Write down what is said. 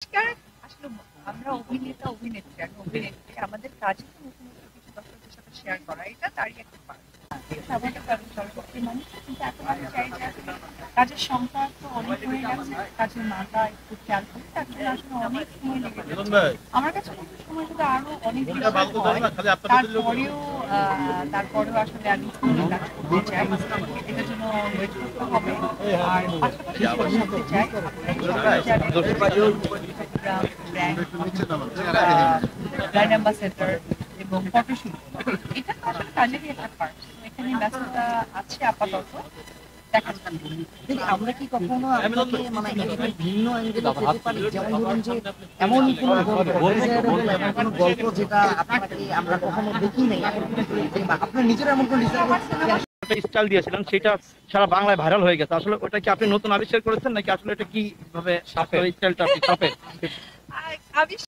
আবিষ্কার আসলে আমরা অভিনেতা অভিনেত্রী আর অভিনেত্রী আমাদের কাজে নতুন নতুন কিছু দর্শকদের সাথে শেয়ার করা এটা তারই একটা পার্ট। স্বাভাবিক কারণ চলচ্চিত্রের মানুষ, কিন্তু এখন আমি চাই যে আসলে কাজের সংখ্যা তো অনেক হয়ে গেছে, কাজের মাত্রা একটু খেয়াল করি, তার জন্য আসলে অনেক সময় লেগে যাচ্ছে। আমার কাছে কিন্তু সময় যদি আরো অনেক বেশি হয়, তারপরেও আসলে আমি কাজ করতে চাই, এটার জন্য ওয়েট করতে হবে। আর পাশাপাশি যেটা বলতে চাই, ব্র্যান্ড অ্যাম্বাসেডর এবং ফটোশুট, এটা তো আসলে কাজেরই একটা পার্ট। এখানে ব্যস্ততা আছে আপাতত, দেখা যাক। আমরা কি কখনো আপনাকে মানে এরকম ভিন্ন অ্যাঙ্গেলে পেতে পারি? যেমন ধরুন যে এমন কোনো গল্প, এমন কোনো গল্প যেটা আপনাকে আমরা কখনো দেখি নাই এখন পর্যন্ত, বা আপনার নিজের এমন কোনো স্টাইল দিয়েছিলেন, সেটা সারা বাংলায় ভাইরাল হয়ে গেছে। আসলে ওটা কি আপনি নতুন আবিষ্কার করেছেন নাকি আসলে এটা কি ভাবে স্টাইলটা আপনি